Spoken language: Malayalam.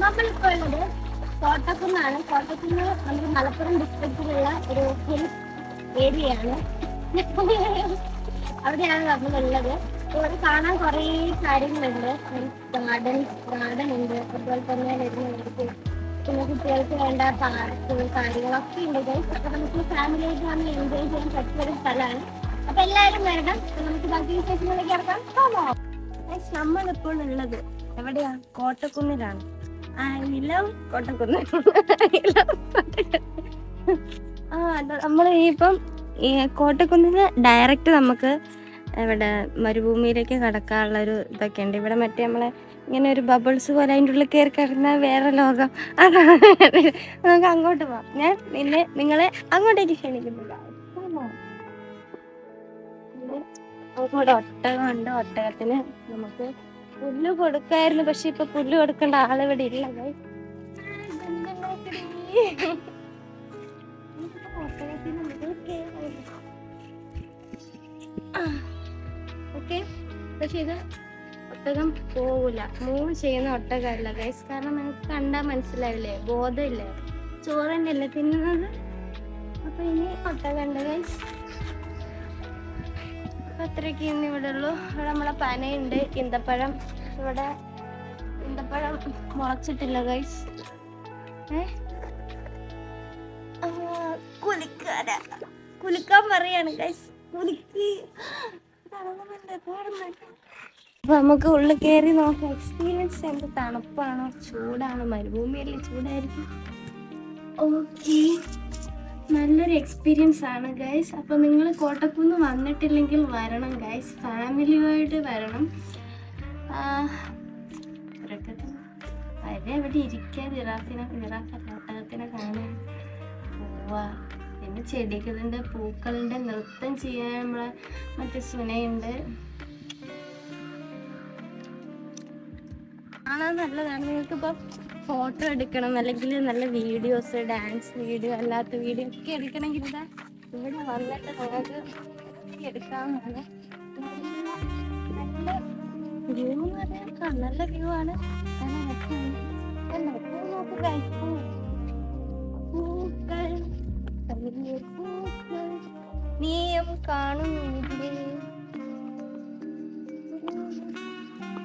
നമ്മളിപ്പോൾ ഉള്ളത് കോട്ടക്കുന്നാണ്. കോട്ടക്കുന്ന് നമ്മുടെ മലപ്പുറം ഡിസ്ട്രിക്റ്റിലുള്ള ഒരു ഹിൽ ഏരിയയാണ്. അവിടെയാണ് നമ്മളുള്ളത്. ഇവിടെ കാണാൻ കുറേ കാര്യങ്ങളുണ്ട്. ഗാർഡൻ ഉണ്ട്, അതുപോലെ തന്നെ വരുന്നവർക്ക് പിന്നെ കുട്ടികൾക്ക് വേണ്ട പാർക്ക് കാര്യങ്ങളൊക്കെ ഉണ്ട് ഗൈസ്. അപ്പൊ നമുക്ക് ഫാമിലി ആയിട്ട് വന്ന് എൻജോയ് ചെയ്യാൻ പറ്റിയ ഒരു സ്ഥലമാണ്. അപ്പൊ എല്ലാവരും വരണം. നമുക്ക് ബാക്കി വിശേഷങ്ങളിലേക്ക് ഇറക്കാം. നമ്മളിപ്പോൾ ഉള്ളത് എവിടെയാ? കോട്ടക്കുന്നിലാണ്. കോട്ടക്കുന്ന്. നമ്മൾ ഇപ്പം ഈ കോട്ടക്കുന്നിന് ഡയറക്റ്റ് നമുക്ക് ഇവിടെ മരുഭൂമിയിലേക്ക് കടക്കാനുള്ള ഒരു ഇതൊക്കെ ഉണ്ട്. ഇവിടെ മറ്റേ നമ്മളെ ഇങ്ങനെ ഒരു ബബിൾസ് പോലെ അതിൻ്റെ ഉള്ളിൽ കയറി കിടന്ന വേറെ ലോകം. അതാണ്. നമുക്ക് അങ്ങോട്ട് പോവാം. ഞാൻ നിങ്ങളെ അങ്ങോട്ടേക്ക് ക്ഷണിക്കുന്നില്ല. നമുക്കിവിടെ ഒട്ടകമുണ്ട്. ഒട്ടകത്തിന് നമുക്ക് പുല്ല് കൊടുക്കായിരുന്നു, പക്ഷെ ഇപ്പൊ പുല്ല് കൊടുക്കേണ്ട ആളിവിടെ ഇല്ല. ഓക്കെ, പക്ഷെ ഇത് ഒട്ടകം പോവില്ല. മൂവ് ചെയ്യുന്ന ഒട്ടകമല്ല ഗൈസ്. കാരണം നിങ്ങൾക്ക് കണ്ടാൽ മനസ്സിലാവില്ലേ, ബോധമില്ലേ, ചോറിൻ്റെ അല്ലേ തിന്നുന്നത്. അപ്പൊ ഇനി ഒട്ടകമുണ്ട് ഗൈസ്. അത്രയ്ക്ക് ഇന്ന് ഇവിടെ ഉള്ളൂ. ഇവിടെ നമ്മളെ പനയുണ്ട്, ഈന്തപ്പഴം. ഇവിടെ ഈന്തപ്പഴം മുളച്ചിട്ടില്ല ഗൈസ്. കുലിക്കാൻ പറയാണ് ഗൈസ്. അപ്പൊ നമുക്ക് ഉള്ളിൽ കയറി നോക്കാം. എക്സ്പീരിയൻസ് എന്ത് തണുപ്പാണോ ചൂടാണോ? മരുഭൂമിയല്ലേ, ചൂടായിരിക്കും. ഓക്കെ, നല്ലൊരു എക്സ്പീരിയൻസ് ആണ് ഗൈസ്. അപ്പൊ നിങ്ങൾ കോട്ടക്കുന്ന് വന്നിട്ടില്ലെങ്കിൽ വരണം ഗൈസ്, ഫാമിലിയായിട്ട് വരണം. അവിടെ ഇരിക്കുക, ഒട്ടകത്തിനെ കാണാൻ പോവാ. പിന്നെ ചെടികളുണ്ട്, പൂക്കളുണ്ട്, നൃത്തം ചെയ്യാൻ നമ്മളെ മറ്റേ സുനയുണ്ട്. കാണാൻ നല്ലതാണ്. നിങ്ങൾക്കിപ്പോൾ ഫോട്ടോ എടുക്കണം, അല്ലെങ്കിൽ നല്ല വീഡിയോസ്, ഡാൻസ് വീഡിയോ, അല്ലാത്ത വീഡിയോ ഒക്കെ എടുക്കണമെങ്കിൽ ഇതാ ഇവിടെ വന്നിട്ട് നിങ്ങൾക്ക് എടുക്കാവുന്നതാണ്. നല്ല വ്യൂ എന്ന് പറഞ്ഞാൽ നല്ല വ്യൂ ആണ്. പൂക്കൾ നീയും കാണുന്നില്ലേ?